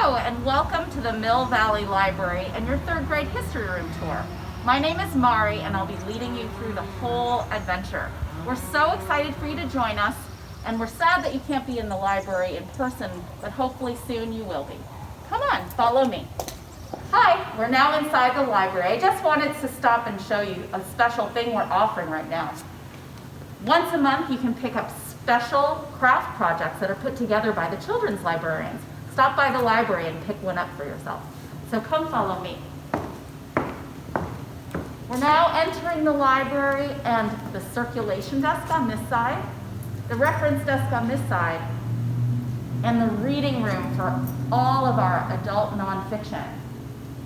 Hello and welcome to the Mill Valley Library and your third grade history room tour. My name is Mari and I'll be leading you through the whole adventure. We're so excited for you to join us, and we're sad that you can't be in the library in person, but hopefully soon you will be. Come on, follow me. Hi, we're now inside the library. I just wanted to stop and show you a special thing we're offering right now. Once a month you can pick up special craft projects that are put together by the children's librarians. Stop by the library and pick one up for yourself. So come follow me. We're now entering the library, and the circulation desk on this side, the reference desk on this side, and the reading room for all of our adult nonfiction.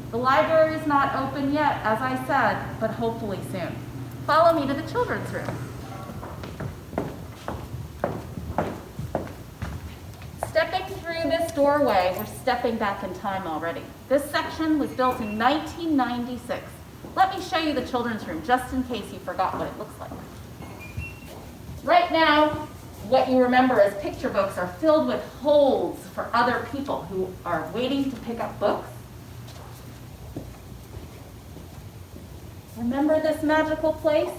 The library is not open yet, as I said, but hopefully soon. Follow me to the children's room. Stepping through this doorway, we're stepping back in time already. This section was built in 1996. Let me show you the children's room, just in case you forgot what it looks like. Right now, what you remember as picture books are filled with holds for other people who are waiting to pick up books. Remember this magical place?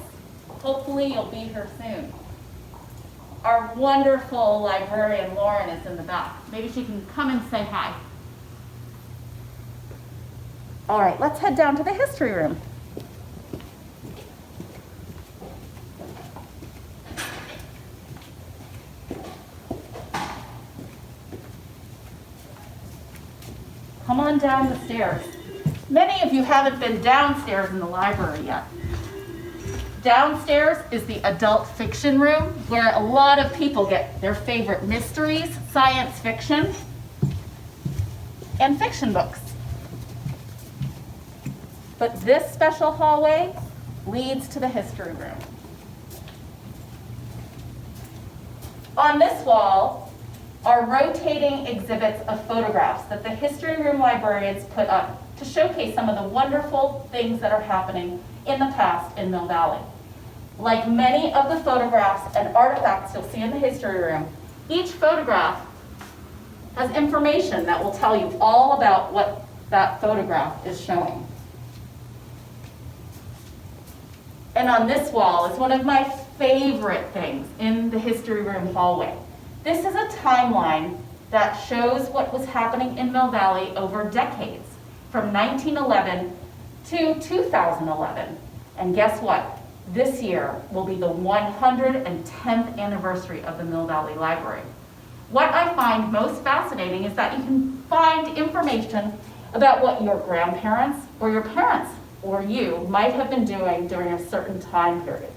Hopefully you'll be here soon. Our wonderful librarian, Lauren, is in the back. Maybe she can come and say hi. All right, let's head down to the history room. Come on down the stairs. Many of you haven't been downstairs in the library yet. Downstairs is the adult fiction room, where a lot of people get their favorite mysteries, science fiction, and fiction books. But this special hallway leads to the history room. On this wall are rotating exhibits of photographs that the history room librarians put up to showcase some of the wonderful things that are happening in the past in Mill Valley. Like many of the photographs and artifacts you'll see in the history room, each photograph has information that will tell you all about what that photograph is showing. And on this wall is one of my favorite things in the history room hallway. This is a timeline that shows what was happening in Mill Valley over decades, from 1911 to 2011. And guess what? This year will be the 110th anniversary of the Mill Valley Library. What I find most fascinating is that you can find information about what your grandparents or your parents or you might have been doing during a certain time period.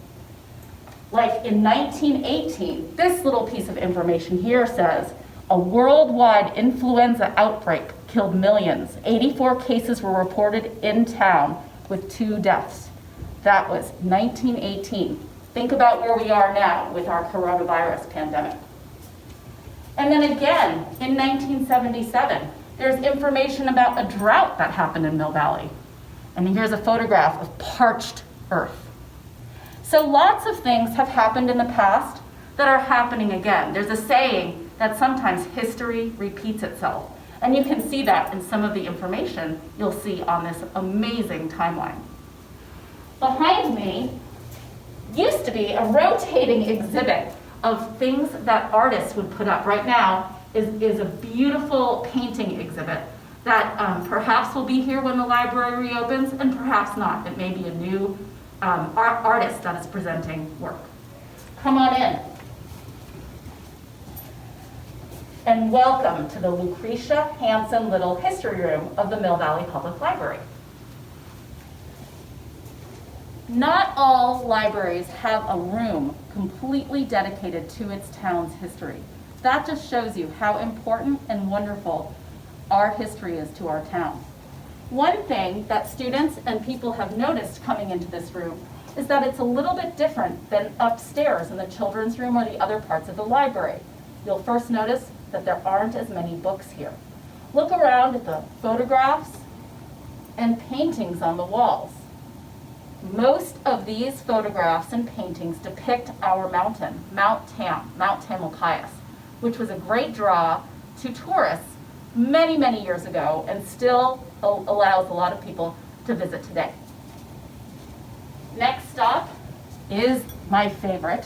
Like in 1918, this little piece of information here says, a worldwide influenza outbreak killed millions. 84 cases were reported in town with 2 deaths. That was 1918. Think about where we are now with our coronavirus pandemic. And then again, in 1977, there's information about a drought that happened in Mill Valley. And here's a photograph of parched earth. So lots of things have happened in the past that are happening again. There's a saying that sometimes history repeats itself. And you can see that in some of the information you'll see on this amazing timeline. Behind me used to be a rotating exhibit of things that artists would put up. Right now is a beautiful painting exhibit that perhaps will be here when the library reopens, and perhaps not. It may be a new artist that is presenting work. Come on in. And welcome to the Lucretia Hanson Little History Room of the Mill Valley Public Library. Not all libraries have a room completely dedicated to its town's history. That just shows you how important and wonderful our history is to our town. One thing that students and people have noticed coming into this room is that it's a little bit different than upstairs in the children's room or the other parts of the library. You'll first notice that there aren't as many books here. Look around at the photographs and paintings on the walls. Most of these photographs and paintings depict our mountain, Mount Tamalpais, which was a great draw to tourists many, many years ago and still allows a lot of people to visit today. Next stop is my favorite,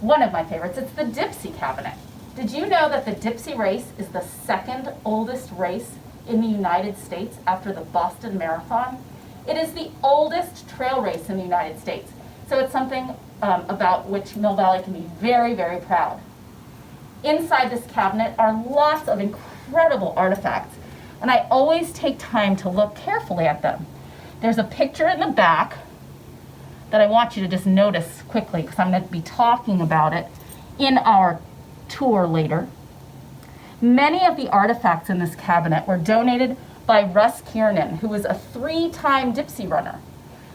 one of my favorites. It's the Dipsy cabinet. Did you know that the Dipsy race is the second oldest race in the United States after the Boston Marathon? It is the oldest trail race in the United States. So it's something about which Mill Valley can be very, very proud. Inside this cabinet are lots of incredible artifacts, and I always take time to look carefully at them. There's a picture in the back that I want you to just notice quickly because I'm going to be talking about it in our tour later. Many of the artifacts in this cabinet were donated by Russ Kiernan, who was a 3-time Dipsy runner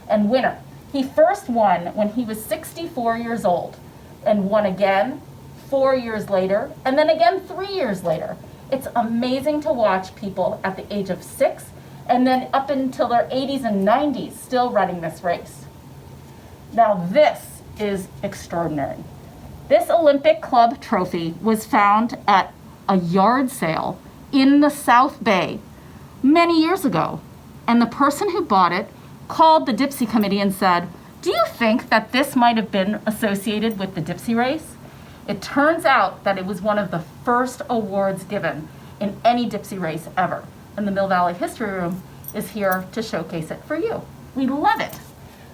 and winner. He first won when he was 64 years old and won again 4 years later and then again 3 years later. It's amazing to watch people at the age of 6 and then up until their 80s and 90s still running this race. Now this is extraordinary. This Olympic Club trophy was found at a yard sale in the South Bay many years ago. And the person who bought it called the Dipsy committee and said, "Do you think that this might have been associated with the Dipsy race?" It turns out that it was one of the first awards given in any Dipsy race ever. And the Mill Valley History Room is here to showcase it for you. We love it.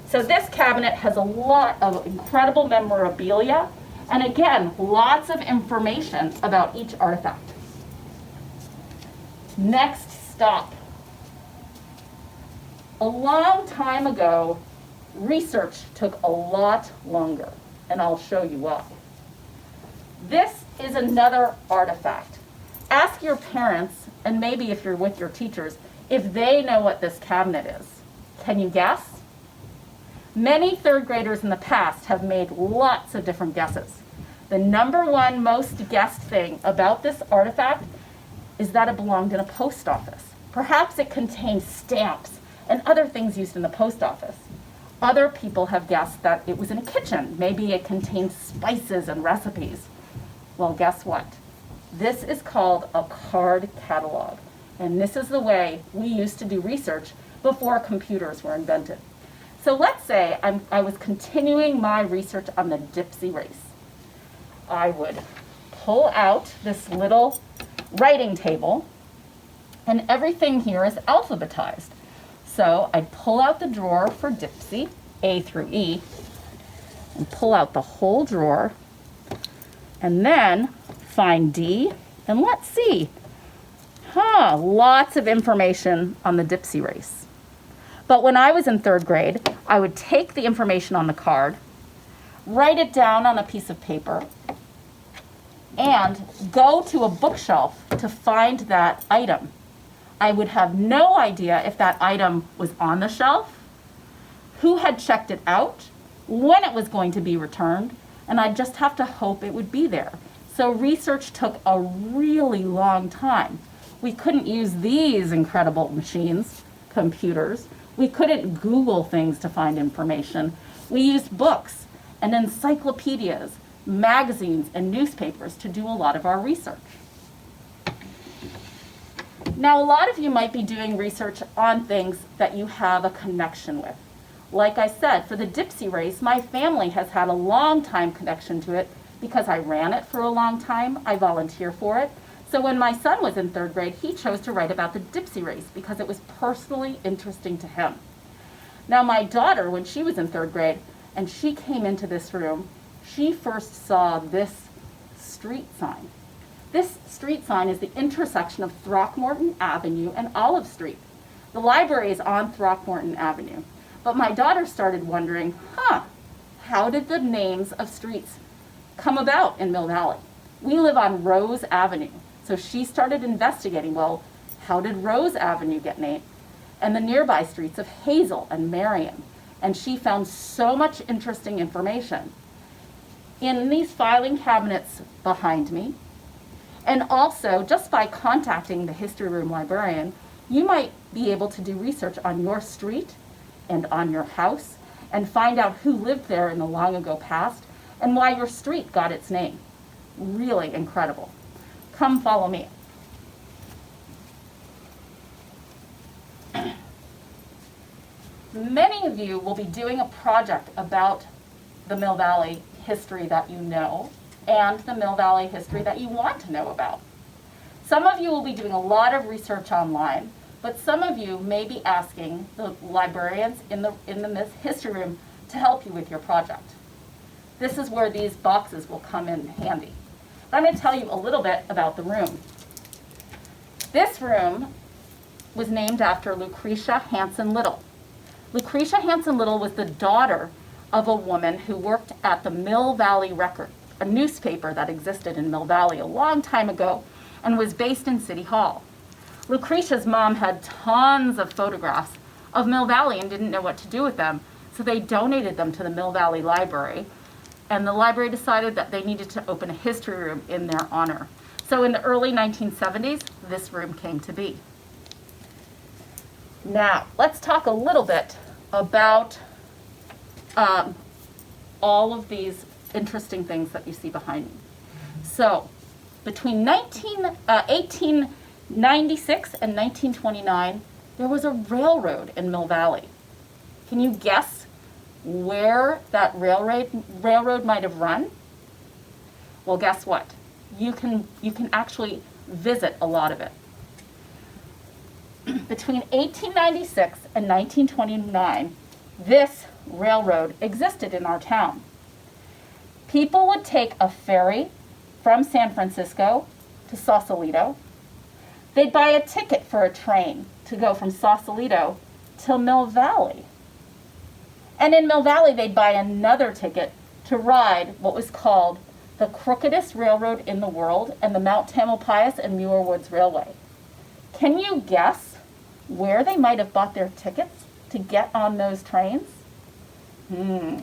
So this cabinet has a lot of incredible memorabilia and again, lots of information about each artifact. Next stop. A long time ago, research took a lot longer, and I'll show you why. This is another artifact. Ask your parents, and maybe if you're with your teachers, if they know what this cabinet is. Can you guess? Many third graders in the past have made lots of different guesses. The number one most guessed thing about this artifact is that it belonged in a post office. Perhaps it contained stamps and other things used in the post office. Other people have guessed that it was in a kitchen. Maybe it contained spices and recipes. Well, guess what? This is called a card catalog. And this is the way we used to do research before computers were invented. So let's say I was continuing my research on the Dipsy race. I would pull out this little writing table, and everything here is alphabetized. So I'd pull out the drawer for Dipsy, A through E, and pull out the whole drawer, and then find D, and let's see. Lots of information on the Dipsy race. But when I was in third grade, I would take the information on the card, write it down on a piece of paper, and go to a bookshelf to find that item. I would have no idea if that item was on the shelf, who had checked it out, when it was going to be returned, and I'd just have to hope it would be there. So research took a really long time. We couldn't use these incredible machines, computers. We couldn't Google things to find information. We used books and encyclopedias, magazines, and newspapers to do a lot of our research. Now, a lot of you might be doing research on things that you have a connection with. Like I said, for the Dipsy race, my family has had a long time connection to it because I ran it for a long time. I volunteer for it. So when my son was in third grade, he chose to write about the Dipsy race because it was personally interesting to him. Now, my daughter, when she was in third grade and she came into this room, she first saw this street sign. This street sign is the intersection of Throckmorton Avenue and Olive Street. The library is on Throckmorton Avenue. But my daughter started wondering, how did the names of streets come about in Mill Valley? We live on Rose Avenue. So she started investigating, well, how did Rose Avenue get named? And the nearby streets of Hazel and Marion. And she found so much interesting information in these filing cabinets behind me. And also, just by contacting the History Room librarian, you might be able to do research on your street and on your house and find out who lived there in the long ago past and why your street got its name. Really incredible. Come follow me. Many of you will be doing a project about the Mill Valley history that you know and the Mill Valley history that you want to know about. Some of you will be doing a lot of research online, but some of you may be asking the librarians in the history room to help you with your project. This is where these boxes will come in handy. I'm going to tell you a little bit about the room. This room was named after Lucretia Hanson Little. Lucretia Hanson Little was the daughter of a woman who worked at the Mill Valley Record, a newspaper that existed in Mill Valley a long time ago and was based in City Hall. Lucretia's mom had tons of photographs of Mill Valley and didn't know what to do with them, so they donated them to the Mill Valley Library, and the library decided that they needed to open a history room in their honor. So in the early 1970s, this room came to be. Now, let's talk a little bit about all of these interesting things that you see behind me. So, between 1896 and 1929, there was a railroad in Mill Valley. Can you guess where that railroad might have run? Well, guess what? You can actually visit a lot of it. Between 1896 and 1929, this railroad existed in our town. People would take a ferry from San Francisco to Sausalito. They'd buy a ticket for a train to go from Sausalito to Mill Valley. And in Mill Valley, they'd buy another ticket to ride what was called the crookedest railroad in the world and the Mount Tamalpais and Muir Woods Railway. Can you guess where they might have bought their tickets to get on those trains?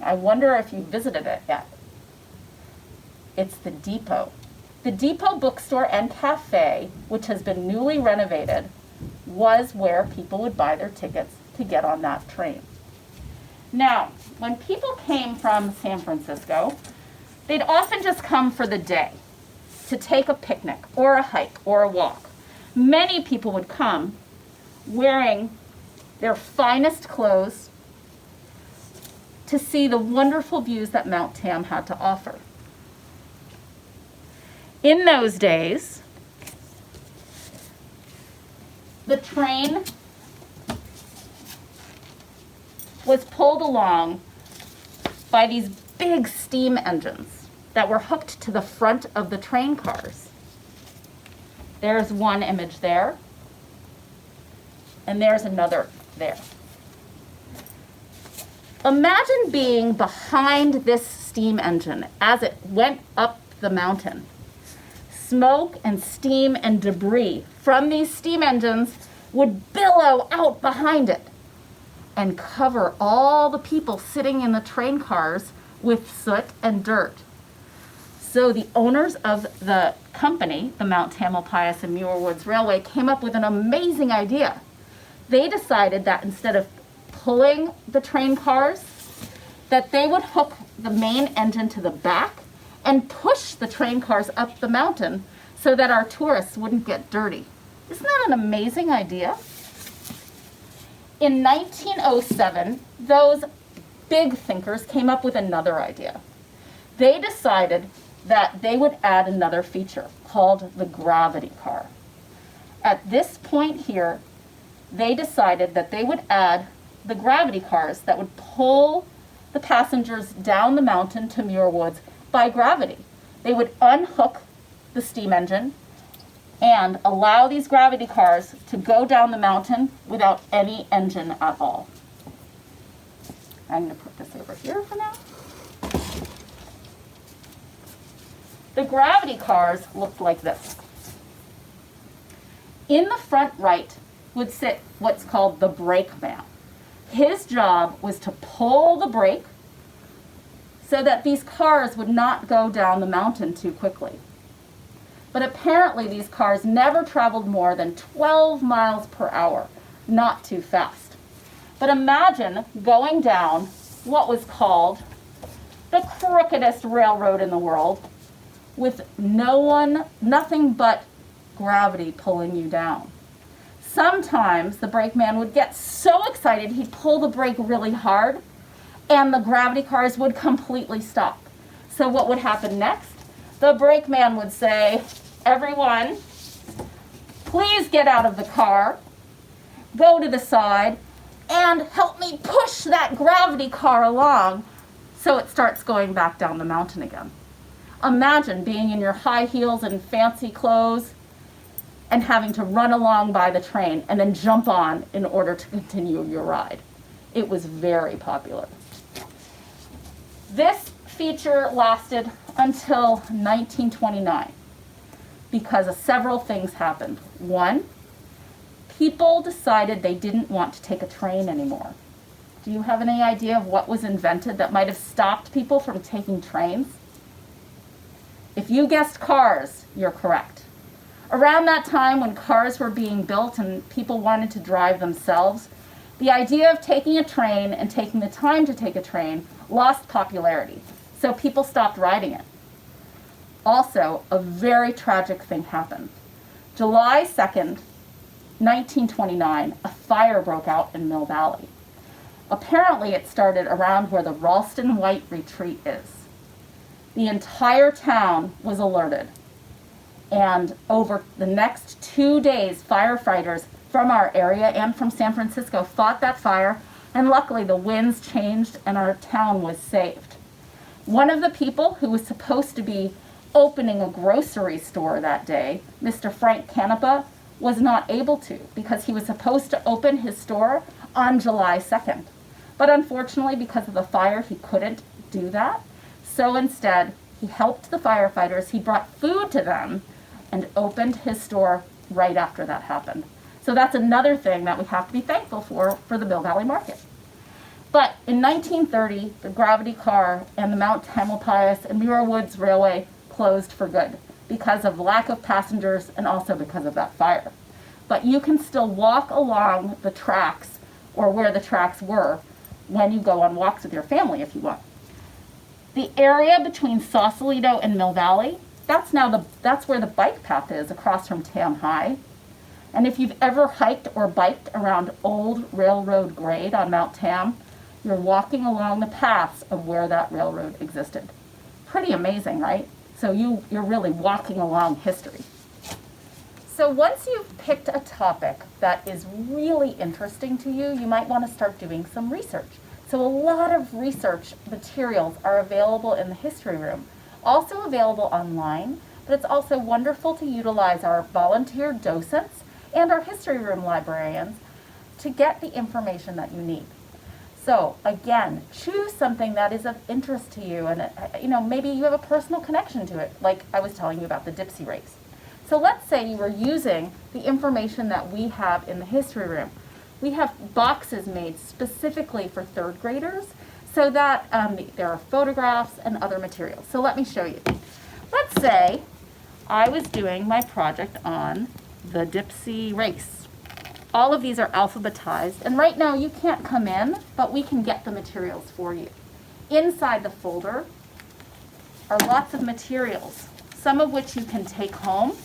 I wonder if you visited it yet. It's the Depot. The Depot bookstore and cafe, which has been newly renovated, was where people would buy their tickets to get on that train. Now, when people came from San Francisco, they'd often just come for the day to take a picnic or a hike or a walk. Many people would come wearing their finest clothes to see the wonderful views that Mount Tam had to offer. In those days, the train was pulled along by these big steam engines that were hooked to the front of the train cars. There's one image there, and there's another there. Imagine being behind this steam engine as it went up the mountain. Smoke and steam and debris from these steam engines would billow out behind it and cover all the people sitting in the train cars with soot and dirt. So the owners of the company, the Mount Tamalpais and Muir Woods Railway, came up with an amazing idea. They decided that instead of pulling the train cars, that they would hook the main engine to the back and push the train cars up the mountain so that our tourists wouldn't get dirty. Isn't that an amazing idea? In 1907, those big thinkers came up with another idea. They decided that they would add another feature called the gravity car. At this point here, they decided that they would add the gravity cars that would pull the passengers down the mountain to Muir Woods by gravity. They would unhook the steam engine and allow these gravity cars to go down the mountain without any engine at all. I'm going to put this over here for now. The gravity cars looked like this. In the front right would sit what's called the brakeman. His job was to pull the brake so that these cars would not go down the mountain too quickly. But apparently these cars never traveled more than 12 miles per hour, not too fast. But imagine going down what was called the crookedest railroad in the world with nothing but gravity pulling you down. Sometimes the brakeman would get so excited he'd pull the brake really hard and the gravity cars would completely stop. So what would happen next? The brakeman would say, everyone, please get out of the car, go to the side, and help me push that gravity car along so it starts going back down the mountain again. Imagine being in your high heels and fancy clothes and having to run along by the train and then jump on in order to continue your ride. It was very popular. This feature lasted until 1929 because of several things happened. One, people decided they didn't want to take a train anymore. Do you have any idea of what was invented that might have stopped people from taking trains? If you guessed cars, you're correct. Around that time when cars were being built and people wanted to drive themselves, the idea of taking a train and taking the time to take a train lost popularity, so people stopped riding it. Also, a very tragic thing happened. July 2nd, 1929, a fire broke out in Mill Valley. Apparently it started around where the Ralston White Retreat is. The entire town was alerted. And over the next 2 days, firefighters from our area and from San Francisco fought that fire, and luckily the winds changed and our town was saved. One of the people who was supposed to be opening a grocery store that day, Mr. Frank Canepa, was not able to because he was supposed to open his store on July 2nd. But unfortunately, because of the fire, he couldn't do that. So instead, he helped the firefighters, he brought food to them, and opened his store right after that happened. So that's another thing that we have to be thankful for the Mill Valley Market. But in 1930, the gravity car and the Mount Tamalpais and Muir Woods Railway closed for good because of lack of passengers and also because of that fire. But you can still walk along the tracks or where the tracks were when you go on walks with your family if you want. The area between Sausalito and Mill Valley, that's where the bike path is across from Tam High. And if you've ever hiked or biked around old railroad grade on Mount Tam, you're walking along the paths of where that railroad existed. Pretty amazing, right? So you're really walking along history. So once you've picked a topic that is really interesting to you, you might want to start doing some research. So a lot of research materials are available in the history room, also available online, but it's also wonderful to utilize our volunteer docents and our history room librarians to get the information that you need. So again, choose something that is of interest to you and maybe you have a personal connection to it, like I was telling you about the Dipsy race. So let's say you were using the information that we have in the history room. We have boxes made specifically for third graders so that there are photographs and other materials. So let me show you. Let's say I was doing my project on the Dipsy race. All of these are alphabetized, and right now you can't come in, but we can get the materials for you. Inside the folder are lots of materials, some of which you can take home,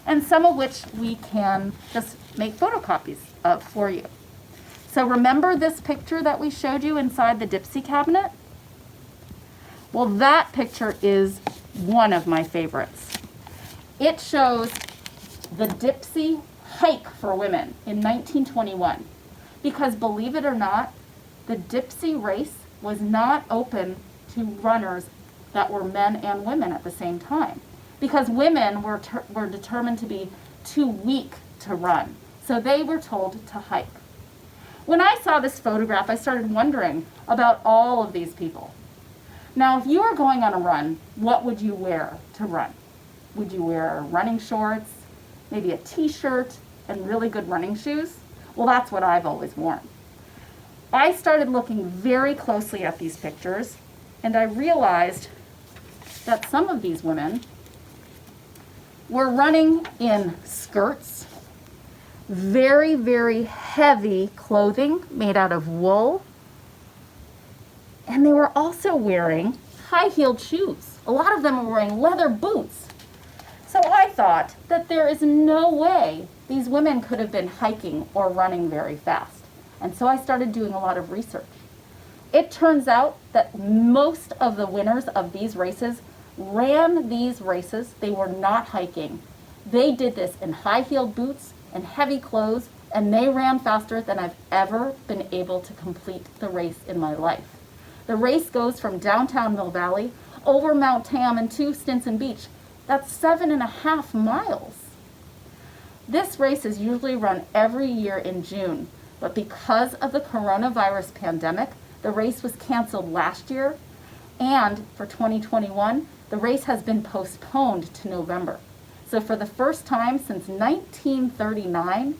and some of which we can just make photocopies of for you. So remember this picture that we showed you inside the Dipsy cabinet? Well, that picture is one of my favorites. It shows the Dipsy hike for women in 1921. Because believe it or not, the Dipsy race was not open to runners that were men and women at the same time. Because women were determined to be too weak to run. So they were told to hike. When I saw this photograph, I started wondering about all of these people. Now, if you were going on a run, what would you wear to run? Would you wear running shorts, maybe a t-shirt, and really good running shoes? Well, that's what I've always worn. I started looking very closely at these pictures, and I realized that some of these women were running in skirts, very, very heavy clothing made out of wool, and they were also wearing high-heeled shoes. A lot of them were wearing leather boots. So I thought that there is no way these women could have been hiking or running very fast. And so I started doing a lot of research. It turns out that most of the winners of these races ran these races. They were not hiking. They did this in high-heeled boots and heavy clothes, and they ran faster than I've ever been able to complete the race in my life. The race goes from downtown Mill Valley over Mount Tam and to Stinson Beach. That's 7.5 miles. This race is usually run every year in June, but because of the coronavirus pandemic, the race was canceled last year, and for 2021, the race has been postponed to November. So for the first time since 1939,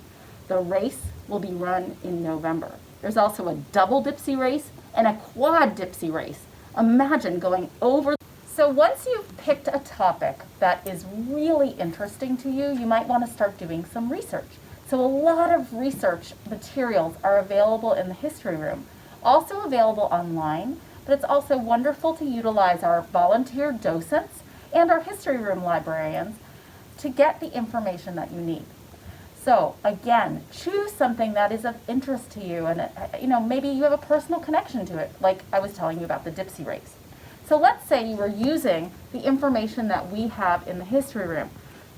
the race will be run in November. There's also a double Dipsy race and a quad Dipsy race. Imagine going over. So once you've picked a topic that is really interesting to you, you might want to start doing some research. So a lot of research materials are available in the history room, also available online, but it's also wonderful to utilize our volunteer docents and our history room librarians to get the information that you need. So again, choose something that is of interest to you, and maybe you have a personal connection to it, like I was telling you about the Dipsy race. So let's say you were using the information that we have in the history room.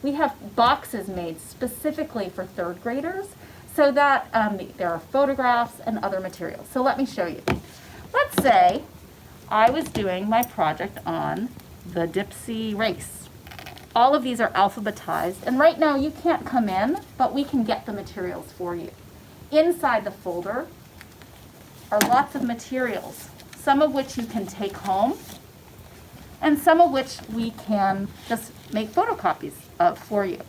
We have boxes made specifically for third graders so that there are photographs and other materials. So let me show you. Let's say I was doing my project on the Dipsy race. All of these are alphabetized, and right now you can't come in, but we can get the materials for you. Inside the folder are lots of materials, some of which you can take home, and some of which we can just make photocopies of for you.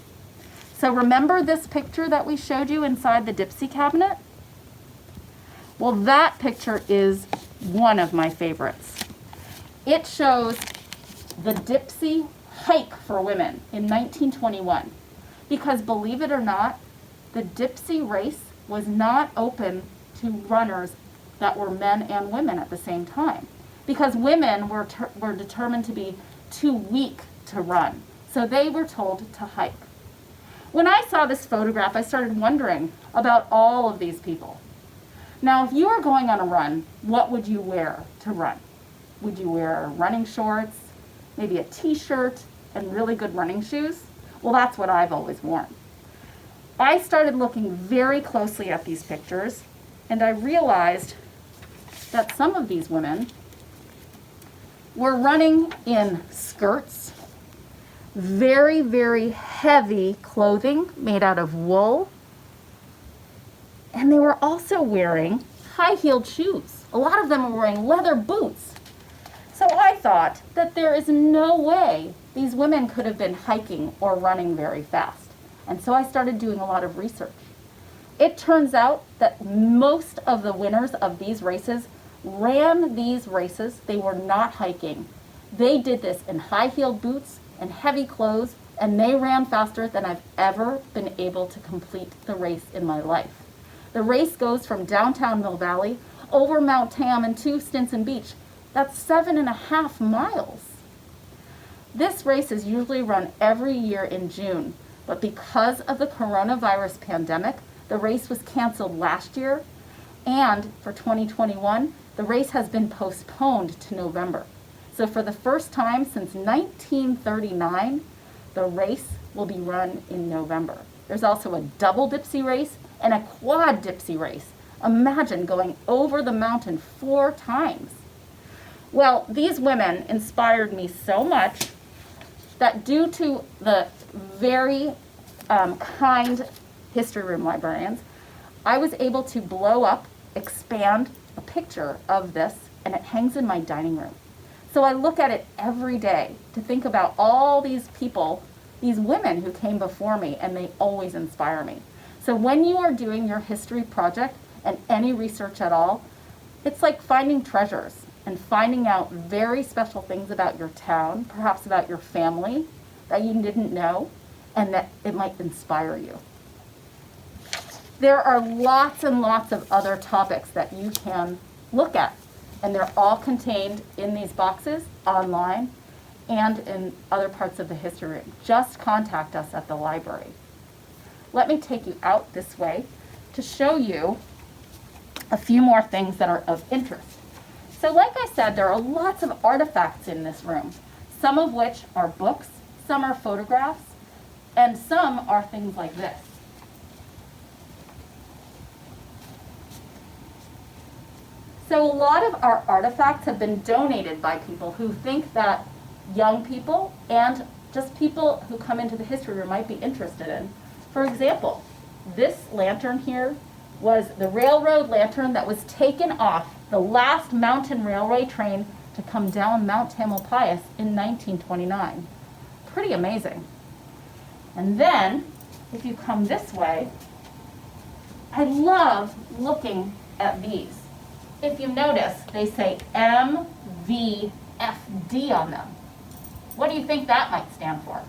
So remember this picture that we showed you inside the Dipsy cabinet? Well, that picture is one of my favorites. It shows the Dipsy hike for women in 1921. Because believe it or not, the Dipsy race was not open to runners that were men and women at the same time, because women were determined to be too weak to run. So they were told to hike. When I saw this photograph, I started wondering about all of these people. Now, if you were going on a run, what would you wear to run? Would you wear running shorts, maybe a t-shirt, and really good running shoes? Well, that's what I've always worn. I started looking very closely at these pictures, and I realized that some of these women were running in skirts, very, very heavy clothing made out of wool, and they were also wearing high-heeled shoes. A lot of them were wearing leather boots. So I thought that there is no way these women could have been hiking or running very fast. And so I started doing a lot of research. It turns out that most of the winners of these races ran these races. They were not hiking. They did this in high-heeled boots and heavy clothes, and they ran faster than I've ever been able to complete the race in my life. The race goes from downtown Mill Valley over Mount Tam and to Stinson Beach. That's 7.5 miles. This race is usually run every year in June, but because of the coronavirus pandemic, the race was canceled last year, and for 2021, the race has been postponed to November. So for the first time since 1939, the race will be run in November. There's also a double Dipsy race and a quad Dipsy race. Imagine going over the mountain 4 times. Well, these women inspired me so much that due to the very kind history room librarians, I was able to blow up, expand a picture of this, and it hangs in my dining room. So I look at it every day to think about all these people, these women who came before me, and they always inspire me. So when you are doing your history project and any research at all, it's like finding treasures and finding out very special things about your town, perhaps about your family that you didn't know, and that it might inspire you. There are lots and lots of other topics that you can look at, and they're all contained in these boxes online. and in other parts of the history room. Just contact us at the library. Let me take you out this way to show you a few more things that are of interest. So like I said, there are lots of artifacts in this room, some of which are books, some are photographs, and some are things like this. So a lot of our artifacts have been donated by people who think that young people and just people who come into the history room might be interested in. For example, this lantern here was the railroad lantern that was taken off the last mountain railway train to come down Mount Tamalpais in 1929. Pretty amazing. And then, if you come this way, I love looking at these. If you notice, they say MVFD on them. What do you think that might stand for?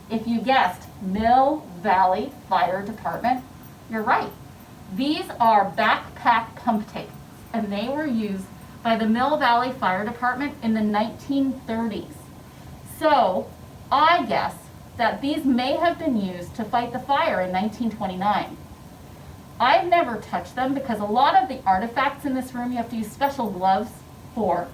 If you guessed Mill Valley Fire Department, you're right. These are backpack pump tapes, and they were used by the Mill Valley Fire Department in the 1930s. So I guess that these may have been used to fight the fire in 1929. I've never touched them because a lot of the artifacts in this room you have to use special gloves for.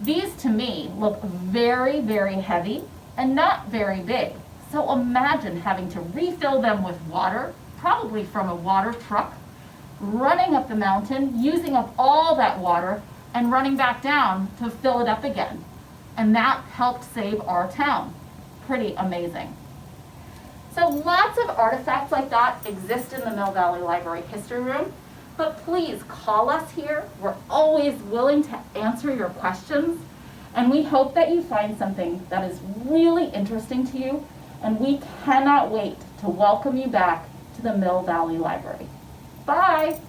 These to me look very, very heavy and not very big. So imagine having to refill them with water, probably from a water truck, running up the mountain, using up all that water, and running back down to fill it up again. And that helped save our town. Pretty amazing. So lots of artifacts like that exist in the Mill Valley Library History Room, but please call us here. We're always willing to answer your questions, and we hope that you find something that is really interesting to you, and we cannot wait to welcome you back to the Mill Valley Library. Bye!